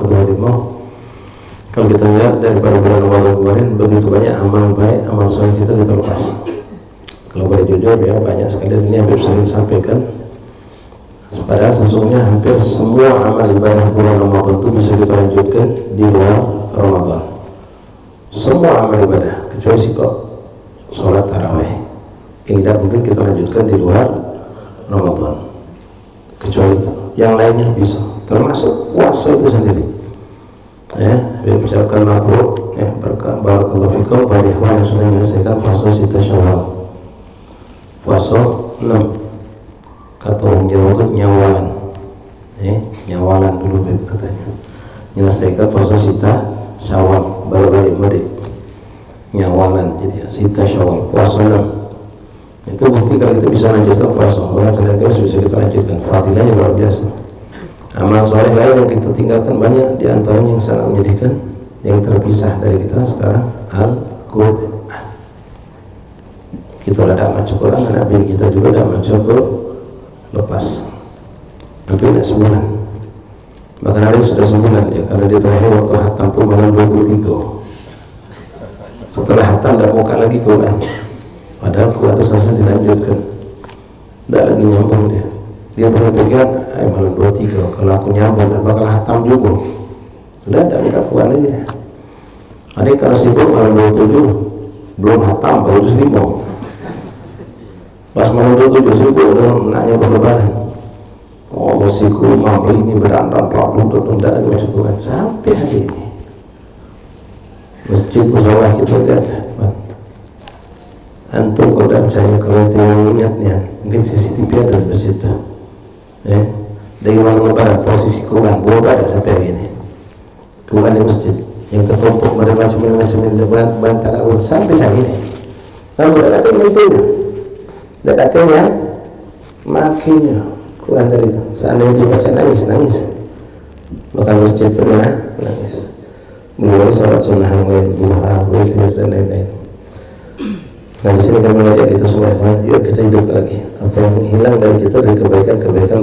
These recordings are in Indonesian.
ke-25. Kalau kita lihat daripada bulan Ramadan kemarin, begitu banyak amal baik, amal soleh kita lepas. Kalau boleh jujur ya, banyak sekali ini Habib sering sampaikan. Padahal sesungguhnya hampir semua amal ibadah bulan Ramadan itu bisa kita lanjutkan di luar Ramadan. Semua amal ibadah kecuali sikap sholat tarawih yang tidak mungkin kita lanjutkan di luar Ramadan. Kecuali itu, yang lainnya bisa, termasuk puasa itu sendiri. Habib ucapkan mabruk, berkah barakallahu fikum pada ikhwan yang sudah menyelesaikan puasa sita Syawal. Puasa 6 kata orang Jawa itu nyawalan, nyawalan dulu katanya, menyelesaikan puasa sita Syawal baru balik mudik, nyawalan jadi sita Syawal puasa 6. Itu bukti kalau kita bisa lanjutkan puasa, bahkan Senin Kamis bisa kita lanjutkan, fadilahnya luar biasa. Amal soleh lain yang kita tinggalkan banyak, di antaranya yang sangat menyedihkan, yang terpisah dari kita sekarang Al-Quran. Kita tidak baca Quran, Nabi kita juga tidak baca Quran lepas, hampir sebulan, bahkan ada yang sudah sebulan ya, karena dia terakhir waktu hatam itu malam 23. Setelah hatam tidak buka lagi Quran. Padahal kuat sesuatu dilanjutkan, tidak lagi nyambung dia. Dia pernah pikir, malam 23, kalau aku nyambung, tak bakal hatam juga. Sudah tidak buka kuat lagi. Adik kalau sibuk malam 27, belum hatam, baru sibuk. Pas malam 27 sibuk, udah nanya berlebaran. Oh, musikku, mampu ini berdandan, belum tidak lagi baca Quran. Sampai hari ini. Masjid musola kita lihat. Antum kalau tidak percaya, kalau itu yang ingatnya, mungkin CCTV ada di masjid itu. Dari malam lebaran posisi Quran belum ada sampai hari ini. Quran di masjid yang tertumpuk macam-macam bantakan Quran sampai saat ini. Kalau tidak katanya nyentuhnya, tidak katanya makinnya Quran tadi itu. Seandainya dibaca nangis, maka masjid pernah nangis. Mulai sholat sunnah lain, duha, witir dan lain-lain. Nah di sini kami mengajak kita semua, yuk kita hidup lagi apa yang hilang dari kita, dari kebaikan-kebaikan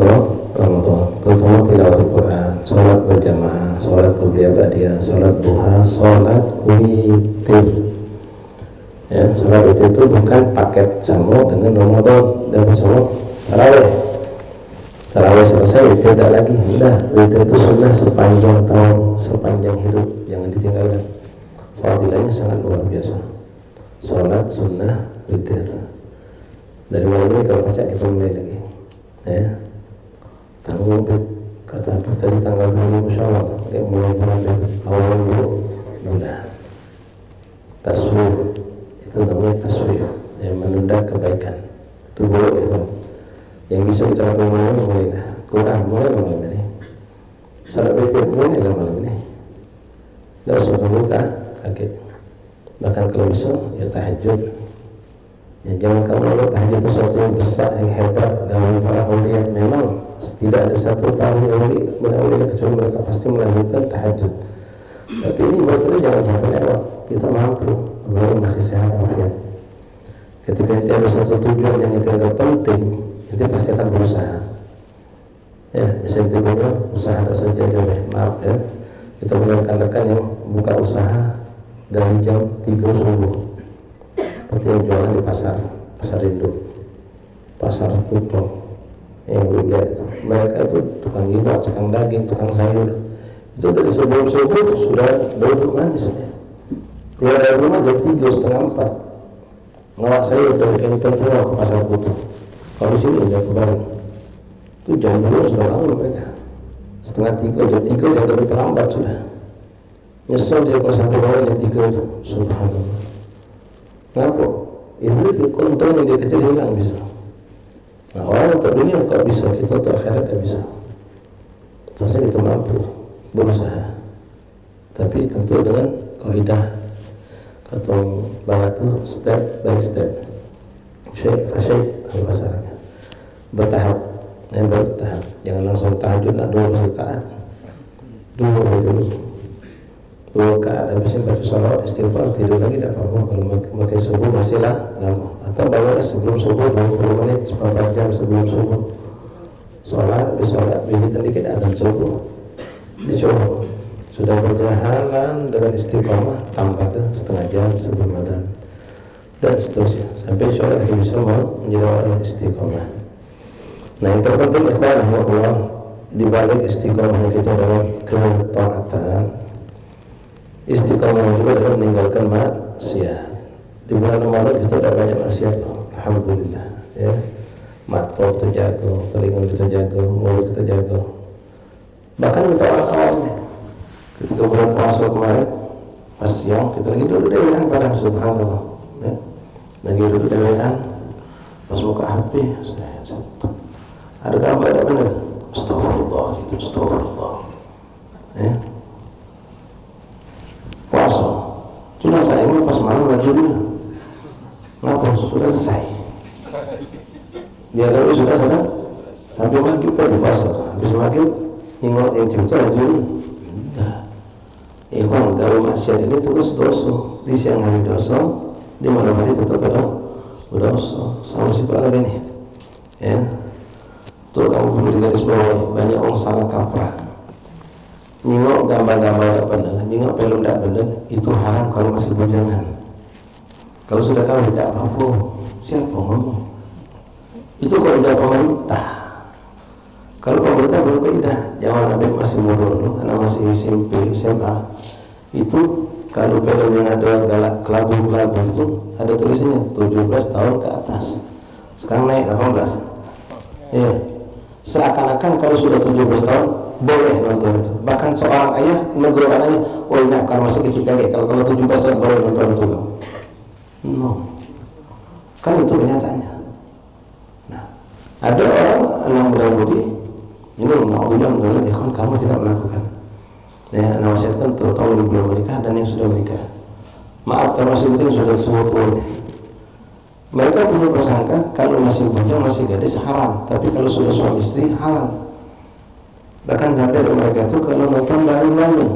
Ramadan, terutama tilawah Al-Quran, sholat berjamaah, sholat qabliyah, sholat duha, sholat witir. Sholat witir itu bukan paket sama dengan Ramadan dan bersama tarawih. Tarawih selesai, witir tidak lagi. Nah, witir itu sunnah sepanjang tahun, sepanjang hidup, jangan ditinggalkan. Fadilahnya sangat luar biasa. Sholat sunnah witir. Dari malam ini kalau baca kita mulai lagi. Tanggung kata tadi tanggal 20 Syawal, mulai bulan awal bulan. Taswif itu namanya taswif, yang menunda kebaikan. Itu boleh itu. Yang bisa kita lakukan malam mulai dah. Quran mulai malam ini. Sholat witir mulai malam ini. Tidak usah tunggu kaget. Bahkan kalau bisa ya tahajud. Ya jangan kamu anggap tahajud itu sesuatu yang besar, yang hebat dalam para awliya. Memang tidak ada satu para awliya kecuali mereka pasti melazimkan tahajud. Tapi ini buat kita jangan sampai lewat. Kita mampu, belum masih sehat walafiat. Ketika nanti ada suatu tujuan yang kita anggap penting, kita pasti akan berusaha. Misalnya kita bilang usaha saja maaf ya. Kita punya rekan-rekan yang buka usaha dari jam 3 subuh, seperti yang jualan di pasar induk, pasar Kutong, yang lihat itu, mereka itu tukang gila, tukang daging, tukang sayur, itu dari sebelum subuh sudah duduk manis. Keluar dari rumah jam 3:30, 4, ngawak sayur dari Kentua ke pasar Kutong. Kalau di sini jam kemarin, itu jam 2 sudah bangun mereka, setengah 3, jam 3 jam lebih terlambat sudah. Nyesel dia kalau sampai bawah jam 3 itu. Subhanallah. Kenapa? Itu keuntungan yang dia kecil hilang bisa. Nah orang untuk dunia kok bisa, kita untuk akhirat tak bisa. Seharusnya kita mampu berusaha, tapi tentu dengan kaidah kata barat itu step by step, bahasanya bertahap, jangan langsung tahajud nak 2 rakaat dulu 2 rakaat habisnya baca salat istighfar, tidur lagi tak apa-apa. Kalau makin subuh masihlah lama, atau bangun sebelum subuh 20 menit, 4 jam sebelum subuh sholat, habis sholat sedikit azan subuh, dicoba sudah berjalan dengan istiqomah tambah ke setengah jam sebelum adzan dan seterusnya sampai sholat kita bisa menjadi orang istiqomah. Nah yang terpenting ikhwan bahwa di balik istiqomah kita dalam ketaatan, istiqomah juga dalam meninggalkan maksiat. Di bulan Ramadan kita ada banyak maksiat, alhamdulillah ya. Mata kita jaga, telinga kita jaga, mulut kita jaga. Bahkan kita orang awamnya ketika bulan puasa kemarin pas siang kita lagi duduk dewan pada subhanallah ya. Lagi duduk dewan pas buka HP ada gambar ada benar astagfirullah gitu, astagfirullah ya. Puasa cuma saya ini pas malam lagi dulu ngapa sudah selesai dia kalau sudah sampai maghrib tadi puasa habis maghrib nengok yang juga lanjut Ikhwan, kalau maksiat ini terus dosa. Di siang hari dosa, di malam hari tetap ada dosa. Sama siapa lagi nih? Ya, tuh kamu perlu digarisbawahi. Banyak orang salah kaprah. Nengok gambar-gambar tidak benar, nengok film tidak benar, itu haram kalau masih bujangan. Kalau sudah tahu tidak apa-apa, siapa ngomong? Itu kaidah pemerintah. Kalau pemerintah belum kaidah, jangan ada masih muda dulu, anak masih SMP, SMA. Itu kalau film yang ada galak kelabu-kelabu itu ada tulisannya 17 tahun ke atas. Sekarang naik 18. Ya. Seakan-akan kalau sudah 17 tahun boleh nonton itu. Bahkan seorang ayah menegur anaknya, oh ini akan masih kecil kaget kalau 17 tahun boleh nonton itu. No. Kan itu kenyataannya. Nah, ada orang anak muda-mudi ini na'udzubillah ikhwan kamu tidak melakukan. Ya, nasihatkan terutama yang belum menikah dan yang sudah menikah. Maaf termasuk penting sudah tua-tua. Mereka punya prasangka kalau masih bujang masih gadis haram, tapi kalau sudah suami istri halal. Bahkan sampai mereka itu kalau nonton lain-lain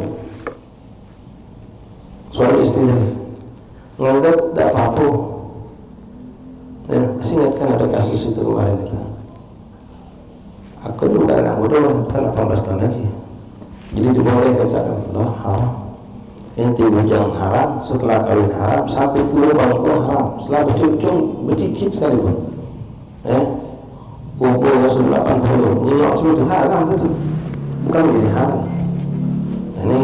suami istri menganggap tidak apa-apa. Ya, masih ingat kan ada kasus itu kemarin itu. Aku juga anak muda kan 18 tahun lagi. Jadi dibolehkan sahabat Allah haram. Inti bujang haram, setelah kawin haram, sampai tua bangku haram, setelah bercucung, bercicit sekalipun. Umurnya sudah 80, nyok cuma itu haram itu, bukan menjadi haram. Nah, ini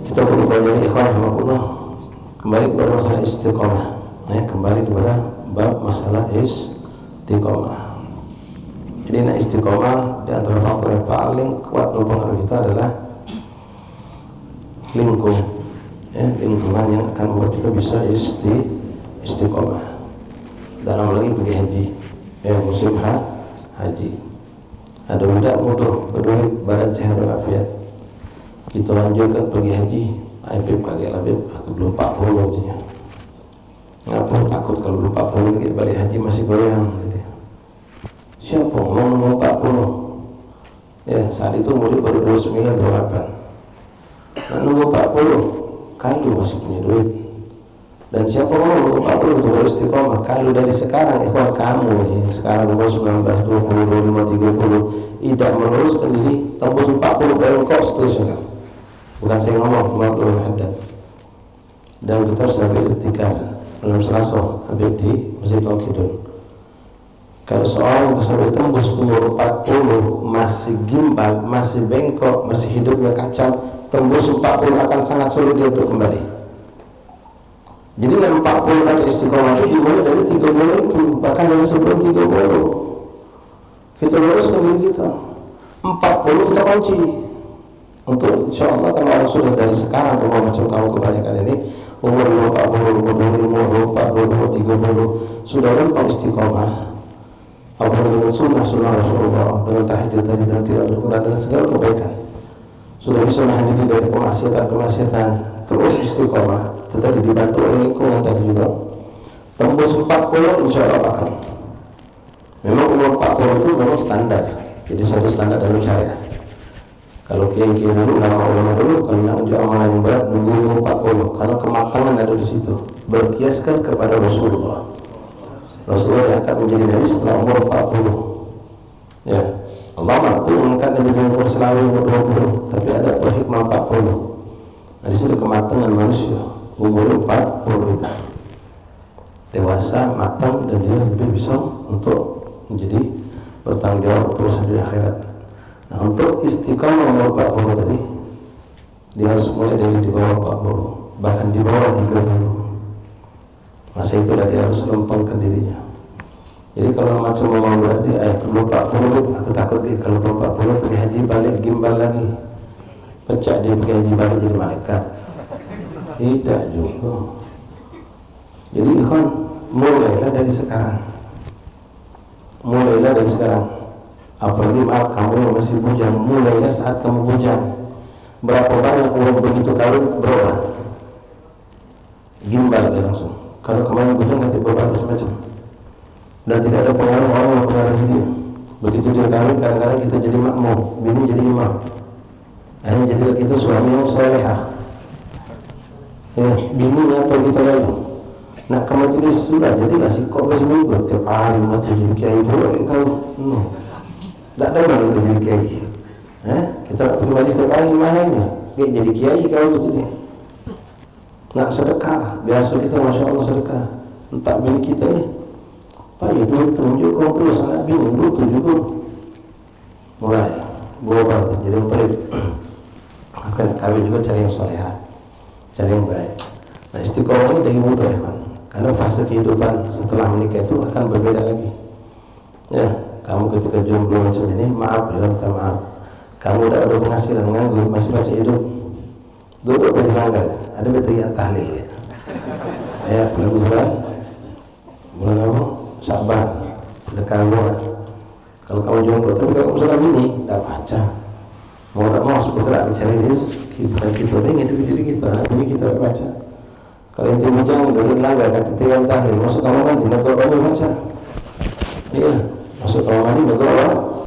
kita perlu belajar ikhwan rahimahullah. Kembali kepada masalah istiqomah. Kembali kepada bab masalah istiqomah. Jadi istiqomah di antara faktor yang paling kuat mempengaruhi kita adalah lingkungan yang akan membuat kita bisa istiqomah. Dalam lagi pergi haji, musim haji. Ada budak muda berduit badan sehat walafiat. Kita lanjutkan pergi haji, Habib kaget Habib, aku belum 40 aja. Ngapa takut kalau belum 40 lagi balik haji masih goyang. Siapa ngomong 40? Ya, saat itu murid baru 29, 28. Nah, nunggu 40, kalau masih punya duit. Dan siapa ngomong nunggu 40 itu baru istiqomah. Kalau dari sekarang, ikhwan kamu sekarang umur 19, 20, 25, 30 tidak meneruskan jadi tembus 40 bengkok seterusnya. Bukan saya ngomong, maaf belum haddad. Dan kita harus sampai ketika belum selesai Habib di Masjid Al-Kidul. Kalau seorang itu sampai tembus umur 40 masih gimbal, masih bengkok, masih hidupnya kacau, tembus 40 akan sangat sulit dia untuk kembali. Jadi 40 kata istiqomah itu dimulai dari 30 itu, bahkan dari sebelum 30. Kita luruskan diri kita. 40 kita kunci. Untuk insya Allah kalau orang sudah dari sekarang umur macam kamu kebanyakan ini umur 40, umur 25, 40, umur 30 sudah lempar istiqomah. Apalagi dengan sunnah Rasulullah, dengan tahajud tadi dan tidak berkurang dengan segala kebaikan, sudah bisa menahan diri dari kemaksiatan, terus istiqomah, tetapi dibantu oleh lingkungan tadi juga. Tembus 40 insya Allah akan. Memang umur 40 itu memang standar, jadi satu standar dalam syariat. Kalau kiai-kiai dulu, nama ulama dulu, kalau nak uji amalan yang berat, nunggu umur 40, karena kematangan ada di situ. Berkiaskan kepada Rasulullah. Rasulullah diangkat menjadi Nabi setelah umur 40. Ya, Allah mampu mengangkat Nabi di umur selalu umur 20, tapi ada perhikmah 40 Nah, di situ kematangan manusia umur 40 itu dewasa, matang, dan dia lebih bisa untuk menjadi bertanggung jawab urusan di akhirat. Nah, untuk istiqamah umur 40 tadi dia harus mulai dari di bawah 40, bahkan di bawah 30. Masa itulah dia harus lempengkan dirinya. Jadi kalau macam mau berarti belum 40, aku takut dia kalau belum 40 pergi haji balik gimbal lagi, pecah dia pergi haji balik jadi malaikat. Tidak juga. Jadi ikhwan, mulailah dari sekarang. Mulailah dari sekarang. Apalagi maaf kamu yang masih bujang, mulailah saat kamu bujang. Berapa banyak uang begitu kawin berubah, gimbal dia langsung. Kalau kemarin bujang nanti berubah macam-macam. Dan tidak ada pengaruh orang yang pengaruhi dia. Begitu dia kawin, kadang-kadang kita jadi makmum, bini jadi imam. Akhirnya jadilah kita suami yang salehah. Ya, bini atau kita lalu. Nak ke majlis sudah, jadilah sikap seminggu. Tiap hari macam jadi kiai boleh kau. Tak ada orang yang jadi kiai. Kita nak pergi majlis tiap hari mana ni? Jadi kiai kau tu jadi. Nak sedekah, biasa kita masya Allah sedekah. Entah bini kita ni. Payah duit tunjuk orang terus anak bini, duit tunjuk pun. Mulai berubah tu, jadi pelik. Aku nak kahwin juga cari yang soleha, cari yang baik. Nah istiqomah ini dari muda ya kan. Karena fase kehidupan setelah menikah itu akan berbeda lagi. Ya, kamu ketika jomblo macam ini, maaf ya, minta maaf. Kamu udah ada penghasilan nganggur, masih baca hidup. Duduk di mangga, ada betul yang tahlil ya. Ya, bulan apa? Sabar, sedekah luar. Kalau kamu jomblo, tapi kalau kamu sudah bini, dah baca. Mau tak mau bergerak mencari rezeki. Bukan kita ingin hidup diri kita, anak bini kita baca. Kalau inti bujang, duduk langgar, kata yang tahlil, masuk kamar mandi, nak baca. Iya, masuk kamar mandi, nak